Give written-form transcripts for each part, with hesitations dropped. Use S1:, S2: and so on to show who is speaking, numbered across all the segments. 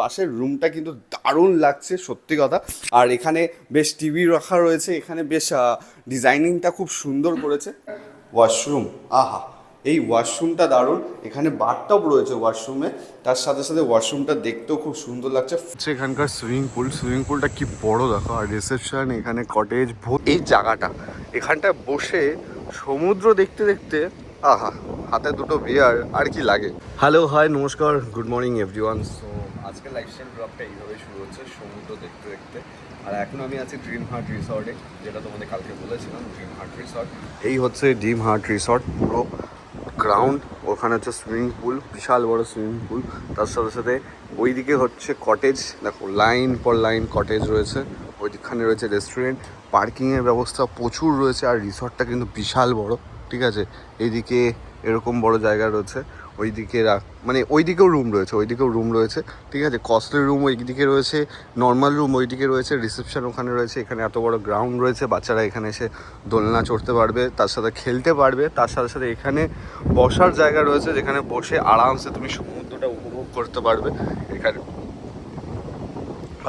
S1: পাশের রুমটা কিন্তু দারুণ লাগছে সত্যি কথা। আর এখানে বেশ টিভি রাখা রয়েছে, এখানে বেশ ডিজাইনিংটা খুব সুন্দর করেছে। ওয়াশরুম, আহা, এই ওয়াশরুমটা দারুণ। এখানে বাথটব রয়েছে ওয়াশরুমে, তার সাথে সাথে ওয়াশরুমটা দেখতেও খুব সুন্দর লাগছে। এখানকার সুইমিং পুলটা কি বড় দেখো। আর রিসেপশন, এখানে কটেজ, এই জায়গাটা এখানটায় বসে সমুদ্র দেখতে দেখতে, আহা, হাতে দুটো বিয়ার আর কি লাগে। হ্যালো, হাই, নমস্কার, গুড মর্নিং এভরিওয়ান। সো আজকের লাইফস্টাইল ব্লগটা এইভাবে শুরু হচ্ছে সমুদ্র দেখতে দেখতে। আর এখন আমি আছি ড্রিম হার্ট রিসর্টে, যেটা তোমাদের কালকে বলেছিলাম, ড্রিম হার্ট রিসর্ট। এই হচ্ছে ড্রিম হার্ট রিসর্ট, পুরো গ্রাউন্ড। ওখানে হচ্ছে সুইমিং পুল, বিশাল বড় সুইমিং পুল। তার সাথে সাথে ওইদিকে হচ্ছে কটেজ, দেখো লাইন পর লাইন কটেজ রয়েছে। ওইখানে রয়েছে রেস্টুরেন্ট, পার্কিংয়ের ব্যবস্থা প্রচুর রয়েছে। আর রিসর্টটা কিন্তু বিশাল বড়, ঠিক আছে। এইদিকে এরকম বড় জায়গা রয়েছে, ওইদিকে মানে ওইদিকেও রুম রয়েছে, ওইদিকেও রুম রয়েছে, ঠিক আছে। কস্টলি রুম ওইদিকে রয়েছে, নর্মাল রুম ওইদিকে রয়েছে, রিসেপশন ওখানে রয়েছে। এখানে এত বড় গ্রাউন্ড রয়েছে, বাচ্চারা এখানে এসে দোলনা চড়তে পারবে, তার সাথে খেলতে পারবে। তার সাথে সাথে এখানে বসার জায়গা রয়েছে, যেখানে বসে আরামসে তুমি সমুদ্রটা উপভোগ করতে পারবে। এখানে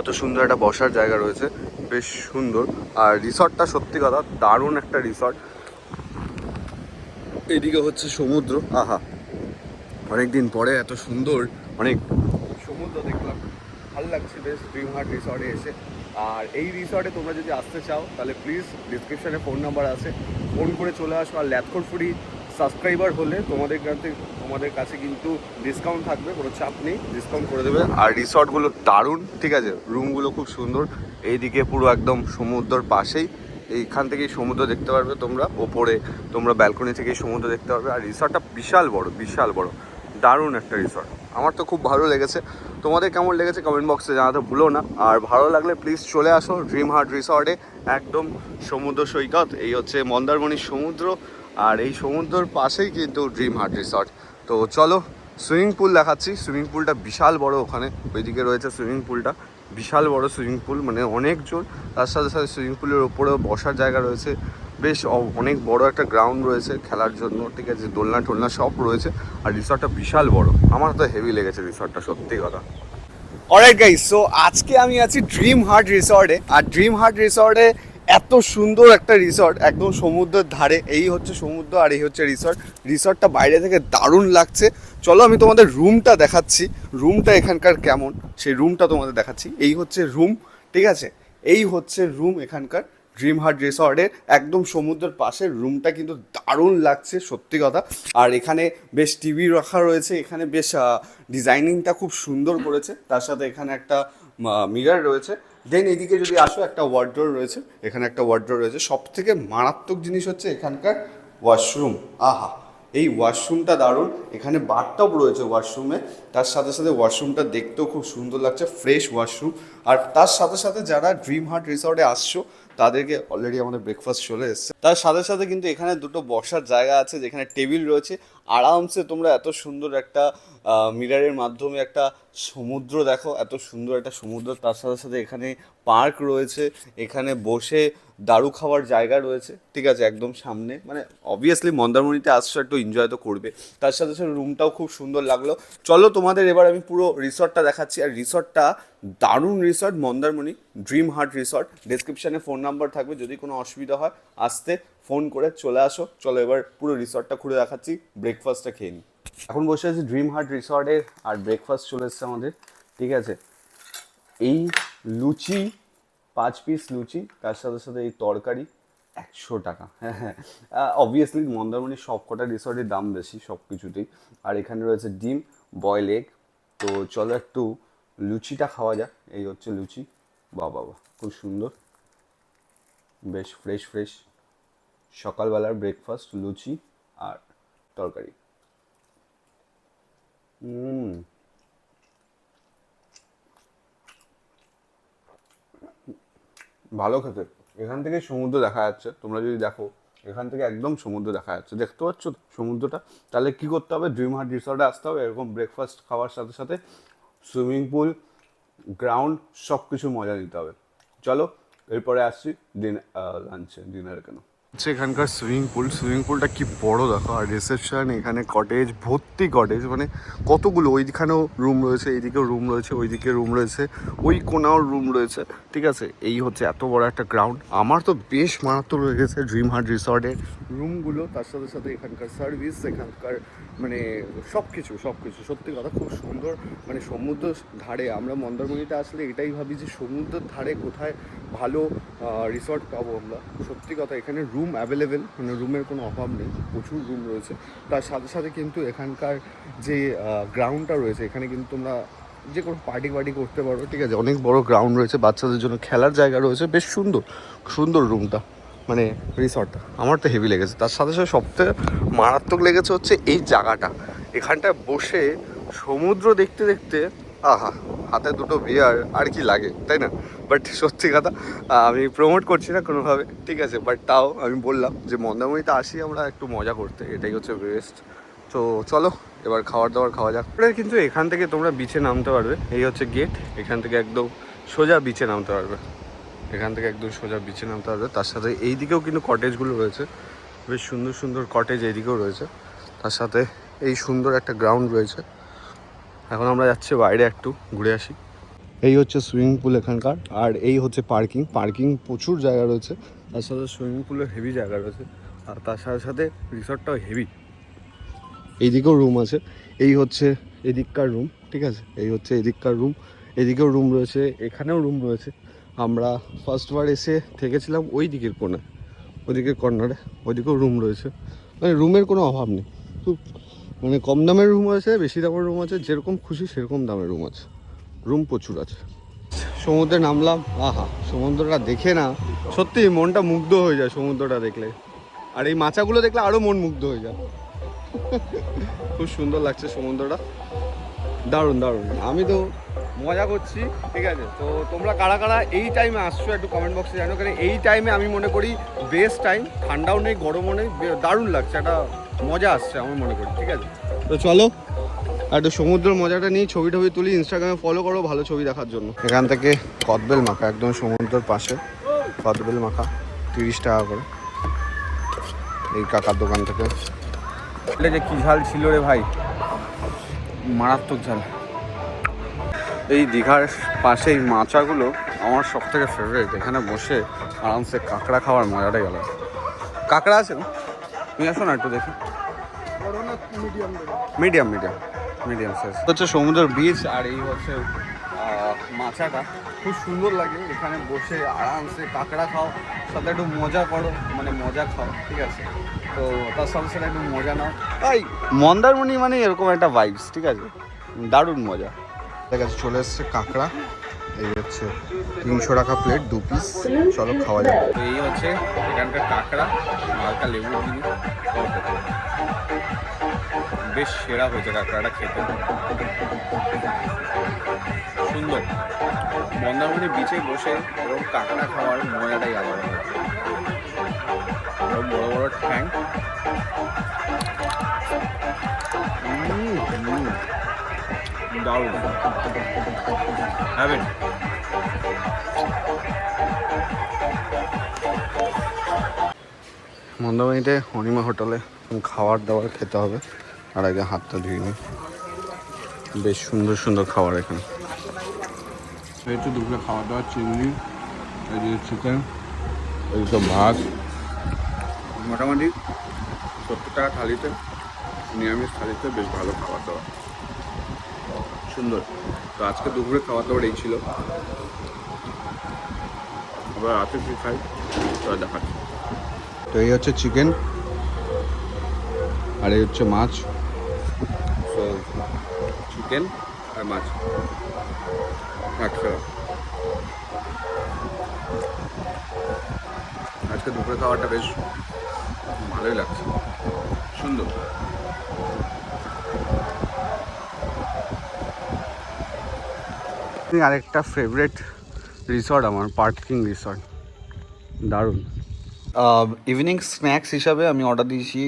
S1: এত সুন্দর একটা বসার জায়গা রয়েছে, বেশ সুন্দর। আর রিসর্টটা সত্যি কথা দারুণ একটা রিসর্ট। এদিকে হচ্ছে সমুদ্র, আহা, অনেকদিন পরে এত সুন্দর অনেক সমুদ্র দেখলাম, ভালো লাগছে বেশ ড্রিম হার্ট রিসর্টে এসে। আর এই রিসর্টে তোমরা যদি আসতে চাও তাহলে প্লিজ ডিসক্রিপশানে ফোন নাম্বার আছে, ফোন করে চলে আসো। আর ল্যাথকোর সাবস্ক্রাইবার হলে তোমাদের কাছে কিন্তু ডিসকাউন্ট থাকবে, কোনো চাপ নেই, ডিসকাউন্ট করে দেবে। আর রিসর্টগুলো দারুণ, ঠিক আছে, রুমগুলো খুব সুন্দর। এইদিকে পুরো একদম সমুদ্রের পাশেই, এইখান থেকেই সমুদ্র দেখতে পারবে তোমরা, ওপরে তোমরা ব্যালকনি থেকেই সমুদ্র দেখতে পারবে। আর রিসর্টটা বিশাল বড়, বিশাল বড়, দারুণ একটা রিসর্ট। আমার তো খুব ভালো লেগেছে। তোমাদের কেমন লেগেছে কমেন্ট বক্সে জানাতে ভুলো না। আর ভালো লাগলে প্লিজ চলে আসো ড্রিম হার্ট রিসর্টে, একদম সমুদ্র সৈকত। এই হচ্ছে মন্দারমণির সমুদ্র, আর এই সমুদ্রের পাশেই কিন্তু ড্রিম হার্ট রিসর্ট। তো চলো সুইমিং পুল দেখাচ্ছি। সুইমিং পুলটা বিশাল বড়, ওখানে ওইদিকে রয়েছে সুইমিং পুলটা, বিশাল বড় সুইমিং পুল, মানে অনেকজন। তার সাথে সাথে সুইমিং পুলের ওপরেও বসার জায়গা রয়েছে, বেশ অনেক বড় একটা গ্রাউন্ড রয়েছে খেলার জন্য, ঠিক আছে, দোলনা টোলনা সব রয়েছে। আর রিসর্টটা বিশাল বড়, আমার তো হেভি লেগেছে রিসর্টটা, সত্যি কথা। অলরাইট গাইস, সো আজকে আমি আছি ড্রিম হার্ট রিসর্টে। আর ড্রিম হার্ট রিসর্টে এত সুন্দর একটা রিসর্ট, একদম সমুদ্রের ধারে। এই হচ্ছে সমুদ্র আর এই হচ্ছে রিসর্ট। রিসর্টটা বাইরে থেকে দারুণ লাগছে। চলো আমি তোমাদের রুমটা দেখাচ্ছি, রুমটা এখানকার কেমন সেই রুমটা তোমাদের দেখাচ্ছি। এই হচ্ছে রুম, ঠিক আছে, এই হচ্ছে রুম এখানকার ড্রিম হার্ট রিসর্টের, একদম সমুদ্রের পাশের রুমটা কিন্তু দারুণ লাগছে সত্যি কথা। আর এখানে বেশ টিভি রাখা রয়েছে, এখানে বেশ ডিজাইনিংটা খুব সুন্দর করেছে। তার সাথে এখানে একটা মিরর রয়েছে। দেন এদিকে যদি আসো, একটা ওয়ার্ডরোব রয়েছে, এখানে একটা ওয়ার্ডরোব রয়েছে। সব থেকে মারাত্মক জিনিস হচ্ছে এখানকার ওয়াশরুম, আহা, এই ওয়াশরুমটা দারুণ। এখানে বাথটব রয়েছে ওয়াশরুমে, তার সাথে সাথে ওয়াশরুমটা দেখতেও খুব সুন্দর লাগছে, ফ্রেশ ওয়াশরুম। আর তার সাথে সাথে যারা ড্রিম হার্ট রিসর্টে আসছো তাদেরকে অলরেডি আমাদের ব্রেকফাস্ট চলে এসছে। তার সাথে সাথে কিন্তু এখানে দুটো বসার জায়গা আছে, যেখানে টেবিল রয়েছে। আরামসে তোমরা এত সুন্দর একটা মিররের মাধ্যমে একটা সমুদ্র দেখো, এত সুন্দর একটা সমুদ্র। তার সাথে সাথে এখানে পার্ক রয়েছে, এখানে বসে দারু খাওয়ার জায়গা রয়েছে, ঠিক আছে, একদম সামনে। মানে অবভিয়াসলি মন্দারমণিতে আসছো, একটু এনজয় তো করবে। তার সাথে সাথে রুমটাও খুব সুন্দর লাগলো। চলো তোমাদের এবার আমি পুরো রিসর্টটা দেখাচ্ছি। আর রিসর্টটা দারুণ resort, Mandarmani dream heart resort. ডেসক্রিপশানে ফোন নাম্বার থাকবে, যদি কোনো অসুবিধা হয় আসতে ফোন করে চলে আসো। চলো এবার পুরো রিসর্টটা ঘুরে দেখাচ্ছি, ব্রেকফাস্টটা খেয়ে নিই। এখন বসে আছি ড্রিম হার্ট রিসর্টে, আর ব্রেকফাস্ট চলে এসছে আমাদের, ঠিক আছে। এই লুচি, 5 পিস লুচি, তার সাথে সাথে এই তরকারি, 100 টাকা। হ্যাঁ হ্যাঁ, অবভিয়াসলি মন্দারমণির সব কটা রিসর্টের দাম বেশি সব কিছুতেই। আর এখানে রয়েছে ডিম, বয়েল এগ। তো চলো একটু লুচিটা খাওয়া যাক। এই হচ্ছে লুচি, বাহ বাহ বাহ, খুব সুন্দর, বেশ ফ্রেশ ফ্রেশ সকালবেলার ব্রেকফাস্ট, লুচি আর তরকারি। ভালো খেতে। এখান থেকে সমুদ্র দেখা যাচ্ছে, তোমরা যদি দেখো এখান থেকে একদম সমুদ্র দেখা যাচ্ছে, দেখতে পাচ্ছ তো সমুদ্রটা। তাহলে কি করতে হবে, ড্রিম হার্ট রিসর্টে আসতে হবে, এরকম ব্রেকফাস্ট খাওয়ার সাথে সাথে সুইমিং পুল, গ্রাউন্ড, সব কিছু মজা নিতে হবে। চলো এরপরে আসছি লাঞ্চে, ডিনারে কেন। হচ্ছে এখানকার সুইমিং পুলটা কি বড় দেখো। আর রিসেপশন, এখানে কটেজ, ভর্তি কটেজ, মানে কতগুলো, ওইখানেও রুম রয়েছে, এইদিকেও রুম রয়েছে, ওইদিকে রুম রয়েছে, ওই কোনাও রুম রয়েছে, ঠিক আছে। এই হচ্ছে এত বড় একটা গ্রাউন্ড। আমার তো বেশ মারাত্মক লেগেছে ড্রিম হার্ট রিসর্টের রুমগুলো, তার সাথে সাথে এখানকার সার্ভিস, এখানকার মানে সব কিছু সত্যি কথা খুব সুন্দর। মানে সমুদ্র ধারে, আমরা মন্দারমণিতে আসলে এটাই ভাবি যে সমুদ্রের ধারে কোথায় ভালো রিসর্ট পাবো আমরা। সত্যি কথা, এখানে রুম অ্যাভেলেবেল, মানে রুমের কোনো অভাব নেই, প্রচুর রুম রয়েছে। তার সাথে সাথে কিন্তু এখানকার যে গ্রাউন্ডটা রয়েছে, এখানে কিন্তু তোমরা যে কোনো পার্টি করতে পারো, ঠিক আছে। অনেক বড় গ্রাউন্ড রয়েছে, বাচ্চাদের জন্য খেলার জায়গা রয়েছে, বেশ সুন্দর রুমটা, মানে রিসর্টটা আমার তো হেভি লেগেছে। তার সাথে সাথে সবথেকে মারাত্মক লেগেছে হচ্ছে এই জায়গাটা, এখানটায় বসে সমুদ্র দেখতে দেখতে, আহা, হাতে দুটো বিয়ার আর কি লাগে, তাই না? বাট সত্যি কথা, আমি প্রমোট করছি না কোনোভাবে, ঠিক আছে, বাট তাও আমি বললাম যে মন্দারমণিতে আসি আমরা একটু মজা করতে, এটাই হচ্ছে বেস্ট। তো চলো এবার খাওয়া যাক। কিন্তু এখান থেকে তোমরা বিচে নামতে পারবে, এই হচ্ছে গেট, এখান থেকে একদম সোজা বিচে নামতে পারবে, তার সাথে এই দিকেও কিন্তু কটেজগুলো রয়েছে, বেশ সুন্দর কটেজ এইদিকেও রয়েছে, তার সাথে এই সুন্দর একটা গ্রাউন্ড রয়েছে। এখন আমরা যাচ্ছি বাইরে একটু ঘুরে আসি। এই হচ্ছে সুইমিং পুল এখানকার, আর এই হচ্ছে পার্কিং প্রচুর জায়গা রয়েছে, তার সাথে সুইমিং পুলের হেভি জায়গা রয়েছে, আর তার সাথে সাথে রিসর্টটাও হেভি। এইদিকেও রুম আছে, এই হচ্ছে এদিককার রুম, ঠিক আছে, এই হচ্ছে এদিককার রুম, এদিকেও রুম রয়েছে, এখানেও রুম রয়েছে। আমরা ফার্স্টবার এসে থেকেছিলাম ওই দিকের কোণায়, ওইদিকের কর্নারে, ওইদিকেও রুম রয়েছে, মানে রুমের কোনো অভাব নেই। খুব মানে কম দামের রুম আছে, বেশি দামের রুম আছে, যেরকম খুশি সেরকম দামের রুম আছে, রুম প্রচুর আছে। সমুদ্রে নামলাম, আহা, সমুদ্রটা দেখে না সত্যি মনটা মুগ্ধ হয়ে যায় সমুদ্রটা দেখলে, আর এই মাচাগুলো দেখলে আরও মন মুগ্ধ হয়ে যায়। খুব সুন্দর লাগছে সমুদ্রটা, দারুণ। আমি তো মজা করছি, ঠিক আছে। তো তোমরা কারা কারা এই টাইমে আসছো একটু কমেন্ট বক্সে জানো, কারণ এই টাইমে আমি মনে করি বেস্ট টাইম, ঠান্ডাও নেই গরমও নেই, দারুণ লাগছে, একটা মজা আসছে আমার মনে করি, ঠিক আছে। তো চলো আর একটু সমুদ্রের মজাটা নিয়ে ছবি তুলি, ইনস্টাগ্রামে ফলো করো ভালো ছবি দেখার জন্য। এখান থেকে কদবেল মাখা, একদম সমুদ্রের পাশে কদবেল মাখা 30 টাকা করে, এই কাকার দোকান থেকে। যে কি ঝাল ছিল রে ভাই, মারাত্মক ঝাল। এই দীঘার পাশে এই মাচাগুলো আমার সব থেকে ফেভারিট, এখানে বসে আরামসে কাঁকড়া খাওয়ার মজাটাই আলাদা। কাঁকড়া আছে না? তুমি আসো না একটু দেখি। মিডিয়াম সাইজ হচ্ছে সমুদ্রের বিচ, আর এই হচ্ছে মাচাটা খুব সুন্দর লাগে। এখানে বসে আরামসে কাঁকড়া খাও, সাথে একটু মজা করো, মানে মজা খাও, ঠিক আছে। তো তার সাথে সাথে একটু মজা নাও, তাই মন্দারমণি মানে এরকম একটা ভাইবস, ঠিক আছে, দারুণ মজা। ঠিক আছে, চলে এসছে কাঁকড়া, এই হচ্ছে 300 টাকা প্লেট, 2 পিস, চলো খাওয়া যাবে। তো এই হচ্ছে এখানকার কাঁকড়া, হালকা লেবু দিয়ে বেশ সেরা হয়েছে কাঁকড়াটা খেতে, সুন্দর। মন্দারমণি বিচে বসে এরকম কাঁকড়া খাওয়ার মজাটাই আলাদা, বড় বড় ঠ্যাং, দারুণ, হ্যাভেন। মন্দারমণিতে অনিমা হোটেলে খাবার দাবার খেতে হবে, আর আগে হাতটা ধুয়ে নিই। বেশ সুন্দর খাবার এখানে। এই তো দুপুরে খাওয়া দাওয়া, চিংড়ি, এই চিকেন, এই তো ভাত, মোটামুটি 70 টাকা থালিতে, নিরামিষ থালিতে বেশ ভালো খাবার দাবার, সুন্দর। তো আজকে দুপুরে খাওয়া দাওয়ার এই ছিল, আবার রাতে কি খাই তো দেখাচ্ছি। তো এই হচ্ছে চিকেন, আর এই হচ্ছে মাছ। তো চিকেন আর মাছ 8 টাকা। আজকে দুপুরে খাওয়াটা বেশ ভালোই লাগছে, সুন্দর। আরেকটা ফেভারিট রিসর্ট আমার, পার্কিং রিসর্ট, দারুণ। ইভিনিং স্ন্যাক্স হিসাবে আমি অর্ডার দিয়েছি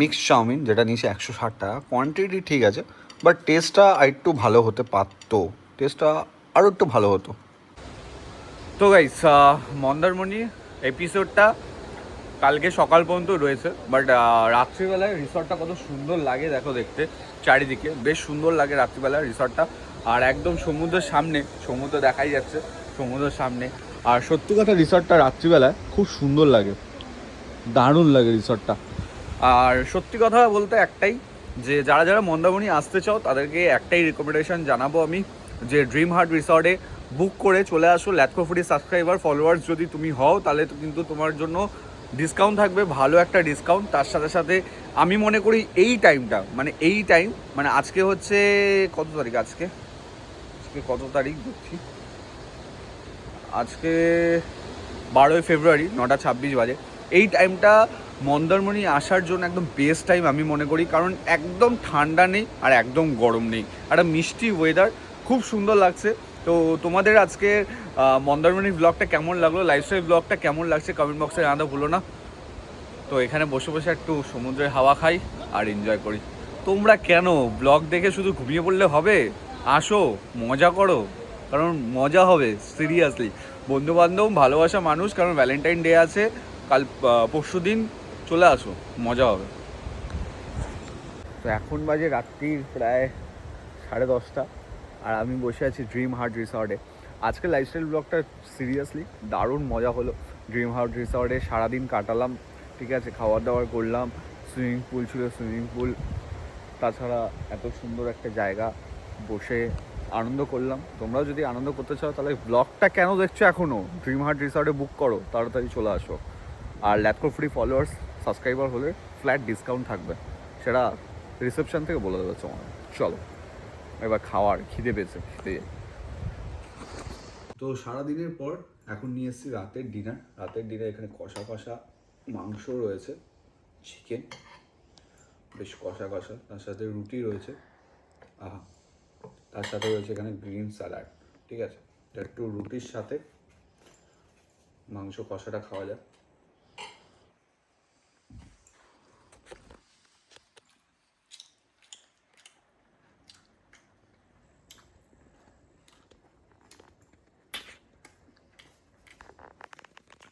S1: মিক্সড চাউমিন, যেটা নিয়েছি 160 টাকা। কোয়ান্টিটি ঠিক আছে, বাট টেস্টটা আরেকটু ভালো হতে পারতো, টেস্টটা আরও একটু ভালো হতো। তো গাইস, মন্দারমণি এপিসোডটা কালকে সকাল পর্যন্ত রয়েছে, বাট রাত্রিবেলায় রিসর্টটা কত সুন্দর লাগে দেখো দেখতে, চারিদিকে বেশ সুন্দর লাগে রাত্রিবেলায় রিসর্টটা। আর একদম সমুদ্রের সামনে, সমুদ্র দেখাই যাচ্ছে সমুদ্রের সামনে। আর সত্যি কথা রিসর্টটা রাত্রিবেলায় খুব সুন্দর লাগে, দারুণ লাগে রিসর্টটা। আর সত্যি কথা বলতে একটাই, যে যারা যারা মন্দারমণি আসতে চাও তাদেরকে একটাই রিকমেন্ডেশন জানাবো আমি, যে ড্রিম হার্ট রিসর্টে বুক করে চলে আসো। ল্যাথকো ফুডি সাবস্ক্রাইবার ফলোয়ার্স যদি তুমি হও তাহলে তো কিন্তু তোমার জন্য ডিসকাউন্ট থাকবে, ভালো একটা ডিসকাউন্ট। তার সাথে সাথে আমি মনে করি এই টাইমটা, মানে এই টাইম, মানে আজকে হচ্ছে কত তারিখ, আজকে আজকে কত তারিখ দেখছি, আজকে 12ই ফেব্রুয়ারি, 9:26 বাজে। এই টাইমটা মন্দারমণি আসার জন্য একদম বেস্ট টাইম আমি মনে করি, কারণ একদম ঠান্ডা নেই আর একদম গরম নেই, একটা মিষ্টি ওয়েদার, খুব সুন্দর লাগছে। তো তোমাদের আজকে মন্দারমণি ব্লগটা কেমন লাগলো, লাইফস্টাইল ব্লগটা কেমন লাগছে কমেন্ট বক্সে জানাতে ভুলো না। তো এখানে বসে বসে একটু সমুদ্রের হাওয়া খাই আর এনজয় করি। তোমরা কেন ব্লগ দেখে শুধু ঘুমিয়ে পড়লে হবে? আসো, মজা করো, কারণ মজা হবে সিরিয়াসলি। বন্ধুবান্ধব, ভালোবাসা মানুষ, কারণ ভ্যালেন্টাইন ডে আছে কাল, পরশু দিন, চলে আসো, মজা হবে। তো এখন বাজে রাত্রির প্রায় 10:30, আর আমি বসে আছি ড্রিম হার্ট রিসর্টে। আজকে লাইফস্টাইল ব্লগটা সিরিয়াসলি দারুণ মজা হলো। ড্রিম হার্ট রিসর্টে সারাদিন কাটালাম, ঠিক আছে, খাওয়া দাওয়া করলাম, সুইমিং পুল ছিল, সুইমিং পুল, তাছাড়া এত সুন্দর একটা জায়গা, বসে আনন্দ করলাম। তোমরাও যদি আনন্দ করতে চাও তাহলে ব্লগটা কেন দেখছো এখনও, ড্রিম হার্ট রিসর্টে বুক করো, তাড়াতাড়ি চলে আসো। আর ল্যাথকো ফ্রি ফলোয়ার্স সাবস্ক্রাইবার হলে ফ্ল্যাট ডিসকাউন্ট থাকবে, সেটা রিসেপশন থেকে বলে দেবে তোমার। চলো এবার খাওয়ার খিদে পেয়েছে, খেতে যাই। তো সারাদিনের পর এখন নিয়ে এসেছি রাতের ডিনার। রাতের ডিনার এখানে কষা কষা মাংস রয়েছে, চিকেন বেশ কষা কষা, তার সাথে রুটি রয়েছে, আহা, তার সাথে রয়েছে এখানে গ্রিন স্যালাড। ঠিক আছে, একটু রুটির সাথে মাংস কষাটা খাওয়া যায়।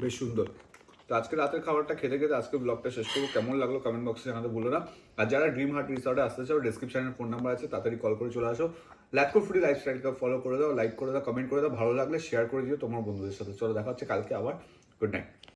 S1: বেশ সুন্দর। তো আজকে রাতের খাবারটা খেতে খেতে আজকে ব্লগটা শেষ করবো। কেমন লাগলো কমেন্ট বক্সে জানাতে ভুলো না। আর যারা ড্রিম হার্ট রিসর্টে আসতে চাও, ডিসক্রিপশনের ফোন নাম্বার আছে, তাড়াতাড়ি কল করে চলে আসো। ল্যাথকো ফুডি লাইফস্টাইলকে ফলো করে দাও, লাইক করে দাও, কমেন্ট করে দাও, ভালো লাগলে শেয়ার করে দিও তোমার বন্ধুদের সাথে। চলো দেখা হচ্ছে কালকে আবার, গুড নাইট।